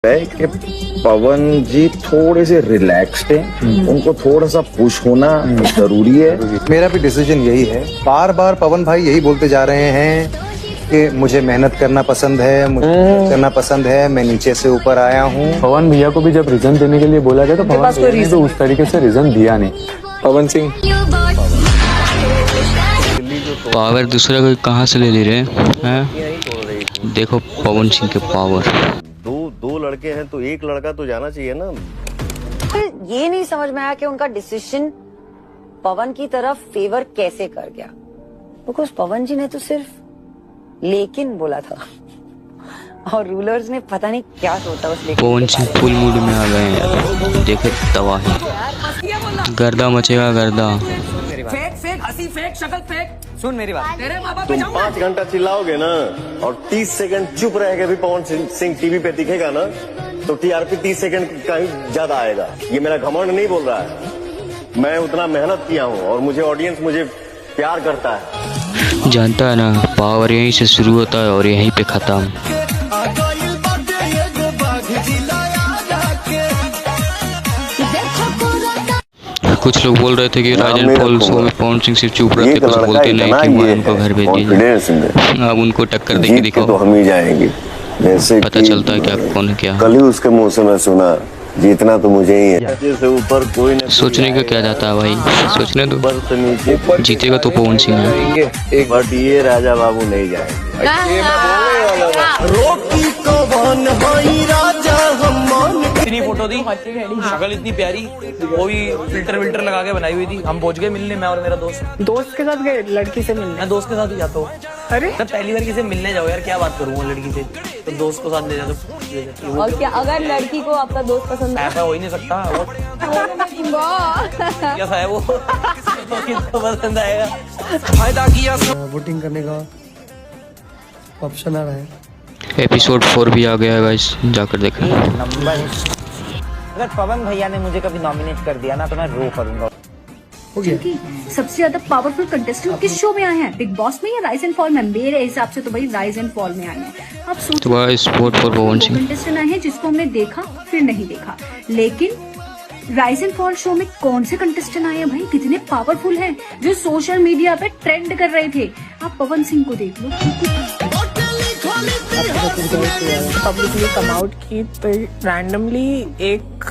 है कि पवन जी थोड़े से रिलैक्स्ड हैं, उनको थोड़ा सा पुश होना जरूरी है। मेरा भी डिसीजन यही है। बार बार पवन भाई यही बोलते जा रहे हैं कि मुझे मेहनत करना पसंद है, मुझे मेहनत करना पसंद है, मैं नीचे से ऊपर आया हूँ। पवन भैया को भी जब रीजन देने के लिए बोला गया तो पवन भैया ने तो उस तरीके से रीजन दिया नहीं। पवन सिंह पावर दूसरा कोई कहाँ से ले रहे हैं? देखो पवन सिंह के पावर। दो लड़के हैं तो एक लड़का तो जाना चाहिए ना। ये नहीं समझ में आया कि उनका डिसीजन पवन की तरफ फेवर कैसे कर गया, बिकॉज पवन जी ने तो सिर्फ लेकिन बोला था और रूलर्स ने पता नहीं क्या सोचा उस लेकिन। पवन सिंह फुल मूड में आ गए हैं यार, देखे तबाही, गर्दा मचेगा गर्दा। फेक हंसी फेक शक्ल फेक। सुन मेरी बात, तेरे माँ बाप तुम 5 घंटा चिल्लाओगे ना और 30 सेकंड चुप रहेगा भी पवन सिंह टीवी पे दिखेगा ना तो टीआरपी 30 सेकंड का ही ज्यादा आएगा। ये मेरा घमंड नहीं बोल रहा है, मैं उतना मेहनत किया हूँ और मुझे ऑडियंस मुझे प्यार करता है। जानता है ना, पावर यहीं से शुरू होता है और यहीं पे खत्म। कुछ लोग बोल रहे थे कि राजन फॉल शो में पवन सिंह सिर्फ चुप रहते, कुछ बोलते नहीं कि मैं उनको घर भेज दीजिए। अब उनको टक्कर देके दिखाओ तो हम ही जाएंगे, जैसे पता चलता है क्या कौन है क्या। कल ही उसके मुंह से मैं सुना जीतना तो मुझे ही है। से ऊपर कोई न सोचने का क्या जाता है भाई, सोचने दो, ऊपर से नीचे जीतेगा तो पवन सिंह है। बट ये राजा बाबू नहीं जाएंगे। इतनी फोटो दी, शक्ल इतनी प्यारी, वो भी फिल्टर लगा के बनाई हुई थी। हम पहुंच गए मिलने, मैं और मेरा दोस्त के साथ गए लड़की से मिलने। मैं दोस्त के साथ ही जाता हूँ। अरे जब पहली बार किसी मिलने जाओ यार, क्या बात करूँ लड़की से, तो दोस्त को साथ ले जाओ। और क्या अगर लड़की को आपका दोस्त पसंद है? ऐसा हो ही नहीं सकता। कैसा है वो किसको पसंद आएगा? फायदा किया वोटिंग करने का ऑप्शन आ रहा है। एपिसोड 4 भी आ गया है गाइस, जाकर देखें। अगर पवन भैया ने मुझे कभी नॉमिनेट कर दिया ना तो मैं रो करूंगा। सबसे ज्यादा पावरफुल कंटेस्टेंट किस शो में आए हैं, बिग बॉस में या राइज एंड फॉल में? मेरे हिसाब से तो भाई राइज एंड फॉल में आए हैं। आप सोचो कंटेस्टेंट आए हैं जिसको हमने देखा फिर नहीं देखा, लेकिन राइज एंड फॉल शो में कौन से कंटेस्टेंट आए हैं भाई, कितने पावरफुल हैं जो सोशल मीडिया पे ट्रेंड कर रहे थे। आप पवन सिंह को देख लो, पब्लिकली कम आउट की तो रैंडमली एक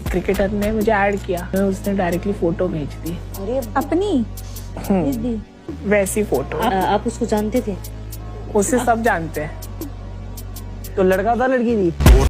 क्रिकेटर ने मुझे ऐड किया, उसने डायरेक्टली फोटो भेज दी अपनी वैसी फोटो। आप उसको जानते थे? उसे सब जानते हैं। तो लड़का था लड़की थी?